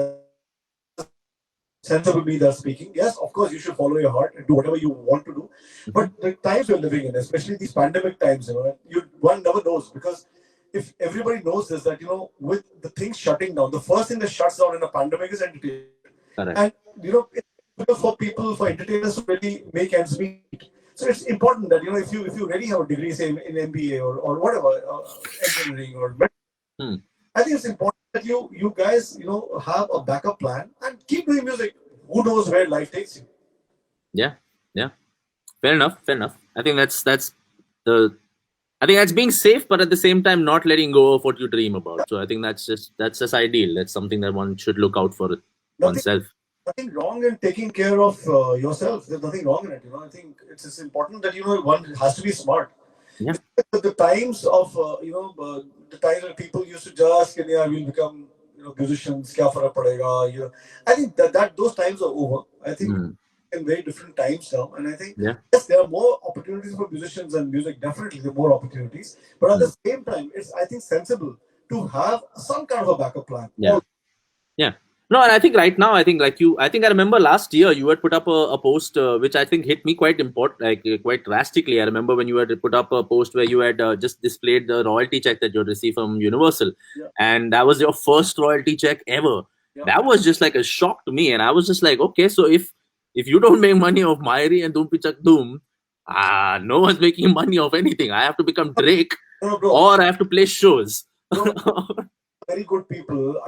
Speaker 2: sensible me that's speaking. Yes, of course, you should follow your heart and do whatever you want to do. But the times we're living in, especially these pandemic times, one never knows, because if everybody knows this, that with the things shutting down, the first thing that shuts down in a pandemic is entertainment.
Speaker 1: Correct.
Speaker 2: And it's for entertainers to really make ends meet. So it's important that if you really have a degree, say in MBA or whatever, engineering or medicine, I think it's important that you guys have a backup plan and keep doing music. Who knows where life takes you?
Speaker 1: Yeah. Fair enough. I think that's being safe, but at the same time not letting go of what you dream about. So I think that's just ideal. That's something that one should look out for oneself.
Speaker 2: Nothing wrong in taking care of yourself. There's nothing wrong in it. I think it's important that one has to be smart.
Speaker 1: Yeah.
Speaker 2: The times of the times when people used to just we'll become musicians. Kya farak padega? I think that those times are over. I think in very different times now, and I think yes, there are more opportunities for musicians and music. Definitely, there are more opportunities. But at the same time, it's I think sensible to have some kind of a backup plan.
Speaker 1: Yeah. No, and I think right now, I think like you, I think I remember last year you had put up a post which I think hit me quite important, like quite drastically. I remember when you had put up a post where you had just displayed the royalty check that you had received from Universal,
Speaker 2: Yeah.
Speaker 1: and that was your first royalty check ever.
Speaker 2: Yeah.
Speaker 1: That was just like a shock to me, and I was just like, okay, so if you don't make money off Mairi and Doom Pichak Doom, no one's making money off anything. I have to become Drake,
Speaker 2: No, bro.
Speaker 1: or I have to play shows.
Speaker 2: No, very good people.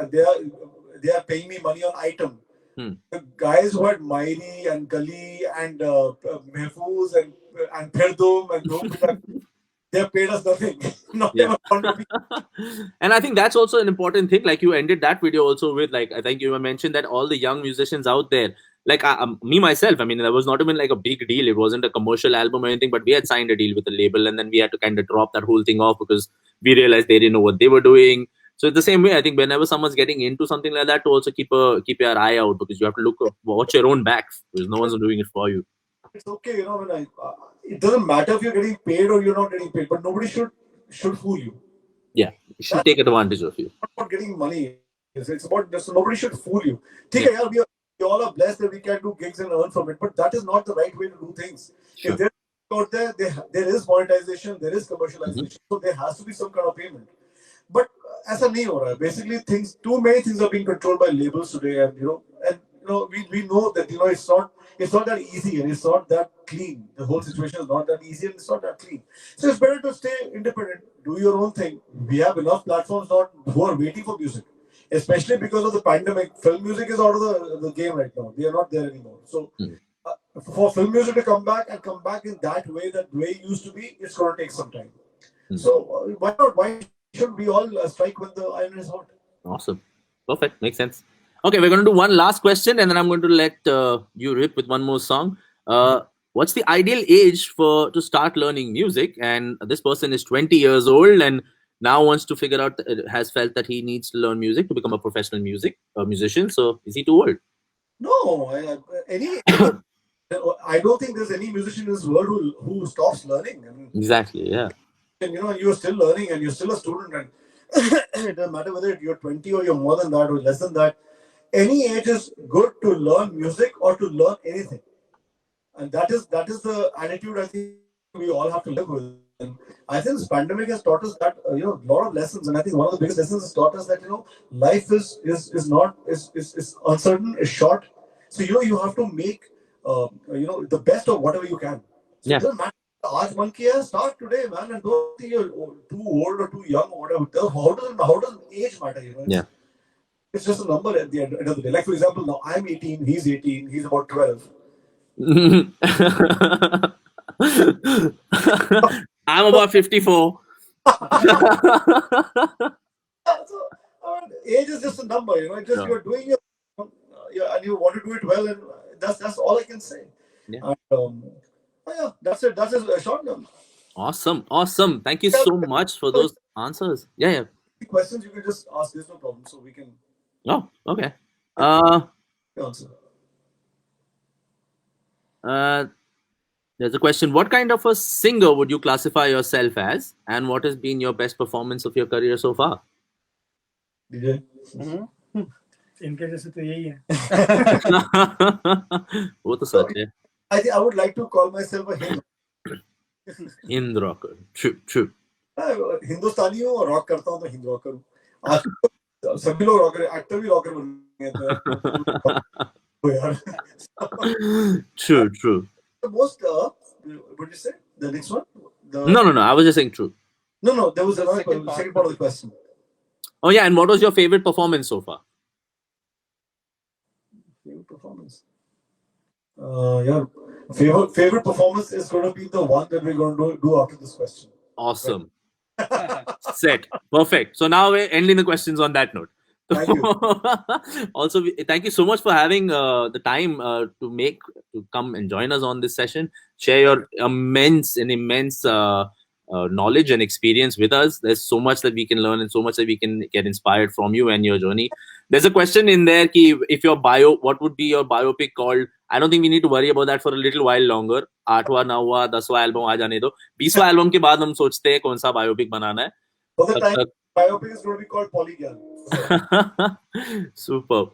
Speaker 2: They are paying me money on item. The guys who had Mairi and Gali and Mehfooz and Firdum and Dhoom Pitak, they have paid us nothing. Not
Speaker 1: Yeah.
Speaker 2: even 1 rupee.
Speaker 1: And I think that's also an important thing. Like you ended that video also with, like, I think you mentioned that all the young musicians out there, like me myself, I mean, that was not even like a big deal. It wasn't a commercial album or anything, but we had signed a deal with the label, and then we had to kind of drop that whole thing off because we realized they didn't know what they were doing. So the same way, I think whenever someone's getting into something like that, to also keep your eye out, because you have to watch your own back, because no one's doing it for you.
Speaker 2: It's okay, when it doesn't matter if you're getting paid or you're not getting paid, but nobody should fool you.
Speaker 1: Yeah, it should take advantage of you.
Speaker 2: It's not about getting money. It's about so nobody should fool you. Yeah. We all are blessed that we can do gigs and earn from it, but that is not the right way to do things.
Speaker 1: Sure.
Speaker 2: If they're out there is monetization, there is commercialization, so there has to be some kind of payment. But as a neo, basically too many things are being controlled by labels today, and we know that it's not that easy and it's not that clean. The whole situation is not that easy and it's not that clean. So it's better to stay independent, do your own thing. We have enough platforms who are waiting for music, especially because of the pandemic. Film music is out of the game right now. They are not there anymore. So for film music to come back in that way it used to be, it's going to take some time. So why not? Why should we all strike when the iron is hot?
Speaker 1: Awesome. Perfect. Makes sense. Okay, we're going to do one last question, and then I'm going to let you rip with one more song. What's the ideal age to start learning music? And this person is 20 years old and now wants to figure out, has felt that he needs to learn music to become a professional musician. So is he too old?
Speaker 2: No, I don't think there's any musician in this world who stops learning. I mean,
Speaker 1: exactly, yeah.
Speaker 2: And you're still learning and you're still a student, and it doesn't matter whether you're 20 or you're more than that or less than that. Any age is good to learn music or to learn anything, and that is the attitude I think we all have to live with. And I think this pandemic has taught us that a lot of lessons, and I think one of the biggest lessons has taught us that life is uncertain, is short. So you have to make the best of whatever you can. So it doesn't matter. आज मन किया, start today, man, and don't think you're too old or too young or whatever. How does age matter?
Speaker 1: Yeah.
Speaker 2: It's just a number at the end of the day. Like, for example, now I'm 18, he's 18, he's about 12.
Speaker 1: I'm about 54.
Speaker 2: So, age is just a number, you're doing it, and you want to do it well, and that's all I can say.
Speaker 1: Yeah.
Speaker 2: And, yeah, that's it. That's a short one.
Speaker 1: Awesome. Thank you so much for those answers. Yeah.
Speaker 2: Questions you can just ask. There's no problem. So we can.
Speaker 1: Oh, okay.
Speaker 2: Answer.
Speaker 1: There's a question. What kind of a singer would you classify yourself as, and what has been your best performance of your career so far?
Speaker 2: DJ.
Speaker 3: इनके जैसे तो यही है.
Speaker 1: वो तो सच है.
Speaker 2: I think I would like to call myself a Hind.
Speaker 1: Hind rocker. True.
Speaker 2: हिंदुस्तानी हूँ और रॉक करता हूँ तो हिंद रॉकर हूँ. आज सभी लोग रॉकर, एक्टर भी रॉकर बन गए.
Speaker 1: True.
Speaker 2: The most, what did you say? The next one?
Speaker 1: No. I was just saying true.
Speaker 2: No. There was another second part of the question.
Speaker 1: Oh yeah, and what was your favorite performance so far?
Speaker 2: Favorite performance. Favorite performance is going to be the one that we're going to do after this question.
Speaker 1: Awesome. Set. Perfect. So now we're ending the questions on that note.
Speaker 2: Thank you.
Speaker 1: Also, thank you so much for having the time to come and join us on this session. Share your immense knowledge and experience with us. There's so much that we can learn and so much that we can get inspired from you and your journey. There's a question in there, if your what would be your biopic called? I don't think we need to worry about that for a little while longer. 8वां 9वां 10वां album आ जाने दो. 20वां album के बाद हम सोचते हैं कौन सा बायोपिक बनाना है.
Speaker 2: biopic is going to be called Polygal.
Speaker 4: Superb.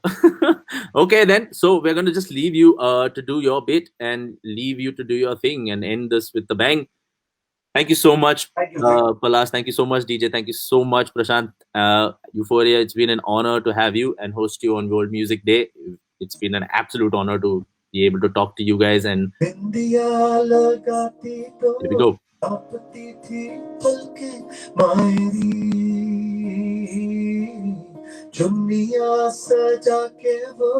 Speaker 4: Okay, then. So we're going to just leave you to do your bit and leave you to do your thing and end this with the bang. Thank you so much,
Speaker 2: Thank you. Thank you.
Speaker 4: Palas. Thank you so much, DJ. Thank you so much, Prashant. Euphoria, it's been an honor to have you and host you on World Music Day. It's been an absolute honor to be able to talk to you guys. And
Speaker 2: बिंदिया लगाती तो
Speaker 4: here we go.
Speaker 2: कांपती थी पलकें मायरी चुन्निया सजा के वो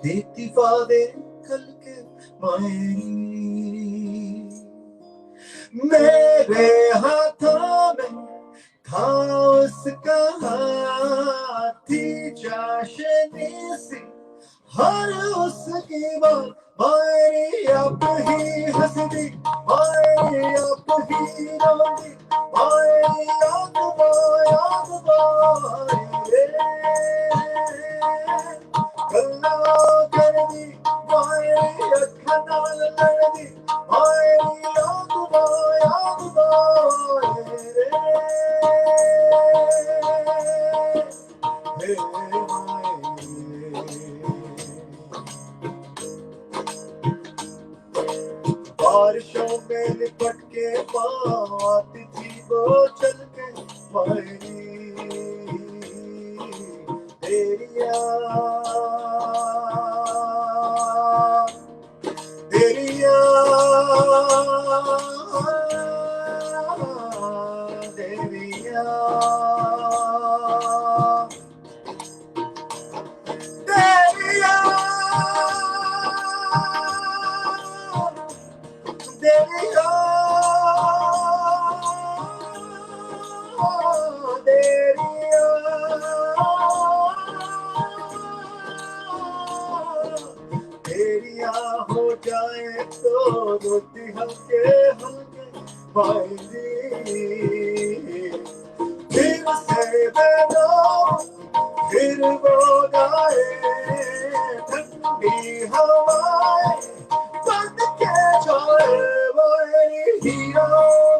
Speaker 2: देती वादे कल के मायरी मेरे हाथों में था उसका हाथी चाशनी सी हर उसकी बात मायरी अब ही हंसदी मायरी अब ही रोती मायरी याद मायरी गल्ला कर दी मायरी अखा नाल लड़ दी मायरी याद बारिशों में लिपट के आती थी वो चल के मायरी तेरिया तेरिया तेरिया तेरिया हो जाए तो रोती हल्के हल्के मायरी फिर से दे दो फिर वो गाए ठंडी हवाएं बन के जाए मायरी हीरो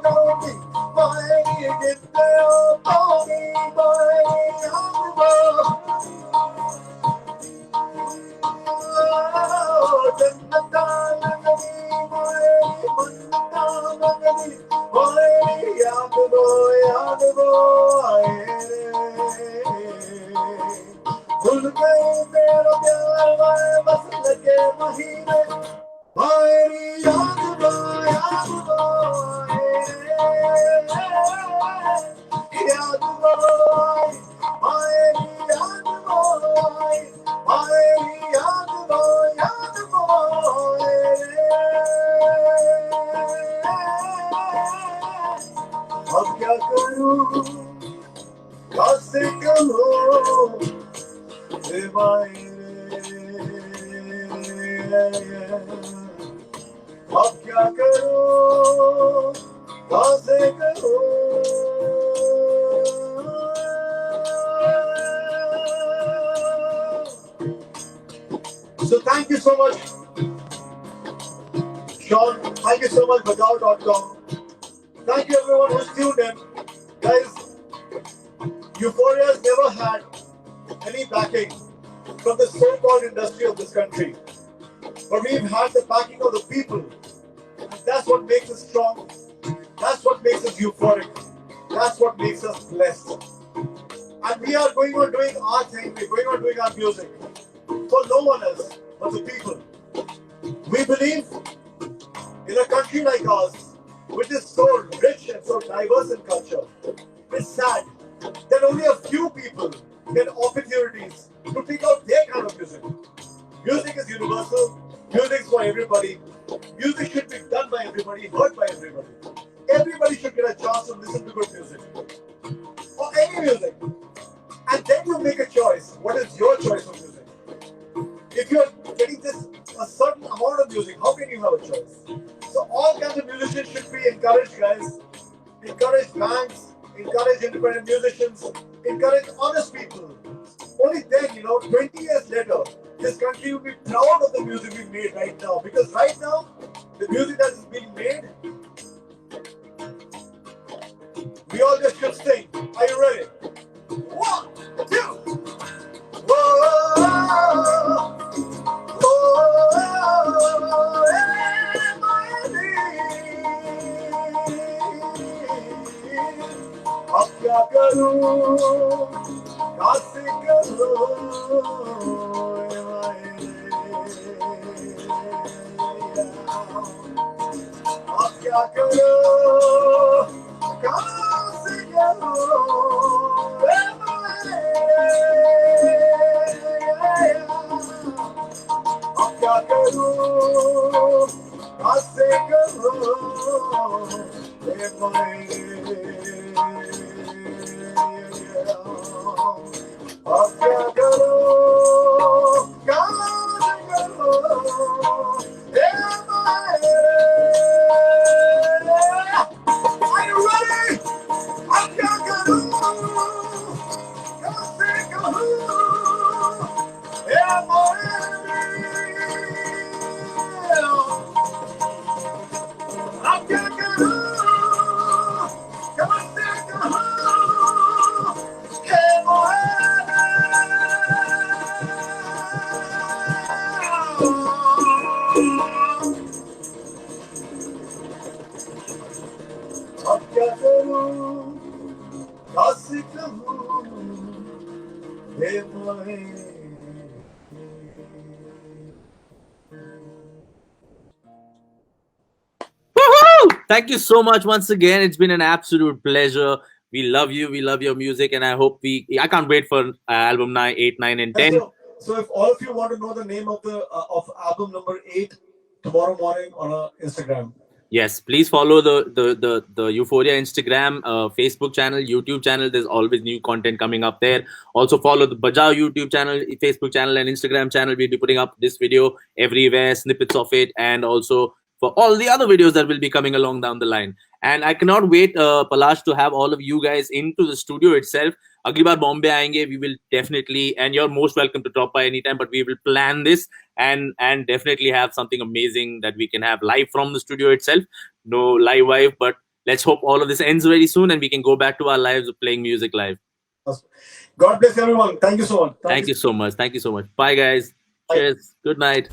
Speaker 2: गौती मायरी जितने पानी मायरी हमको जन्नता लगनी मायरी मन्नता लगनी मायरी याद वो आए रे भूल गए तेरा प्यार मैं बस लगे महीने मायरी याद वो आए रे याद वो आए मायरी याद वो आए मायरी याद वो आए रे अब क्या करूं कैसे कहूं रे मायरे अब क्या करूं कैसे कहूं So thank you so much, Sean. Thank you so much, Bajaao.com. Thank you everyone who's tuned in. Guys, Euphoria has never had any backing from the so-called industry of this country. But we've had the backing of the people. And that's what makes us strong. That's what makes us euphoric. That's what makes us blessed. And we are going on doing our thing. We're going on doing our music for no one else but the people. We believe in a country like ours, which is so rich and so diverse in culture. It's sad that only a few people get opportunities to pick out their kind of music. Music is universal. Music is for everybody. Music should be done by everybody, heard by everybody. Everybody should get a chance to listen to good music. Or any music. And then you make a choice. What is your choice of music? If you're getting just a certain amount of music, how can you have a choice? So all kinds of musicians should be encouraged, guys. Encourage bands, encourage independent musicians, encourage honest people. Only then, 20 years later, this country will be proud of the music we made right now. Because right now, the music that is being made, we all just should sing. Are you ready? क्या करूं कैसे करूं अब क्या करूं कैसे अब क्या करूं कैसे करूं अब क्या करूं कैसे करूं Are you ready? अब क्या करूं कैसे करूं अब क्या करूं कैसे अब क्या करूं कैसे कहूं हे मोहे
Speaker 4: Woohoo! Thank you so much once again. It's been an absolute pleasure. We love you. We love your music, and I hope I can't wait for album 9, 8, 9, and 10.
Speaker 2: So if all of you want to know the name of the of album number 8 tomorrow morning on Instagram.
Speaker 4: Yes, please follow the Euphoria Instagram, Facebook channel, YouTube channel. There's always new content coming up there. Also follow the Bajaao YouTube channel, Facebook channel, and Instagram channel. We'll be putting up this video everywhere, snippets of it, and also for all the other videos that will be coming along down the line. And I cannot wait, Palash, to have all of you guys into the studio itself. Agli baar Bombay aayenge, we will definitely, and you're most welcome to drop by anytime, but we will plan this and definitely have something amazing that we can have live from the studio itself. No live, but let's hope all of this ends very soon and we can go back to our lives of playing music live.
Speaker 2: God bless everyone. Thank you so much.
Speaker 4: Thank you so much. Thank you so much. Bye, guys.
Speaker 2: Bye.
Speaker 4: Cheers. Good night.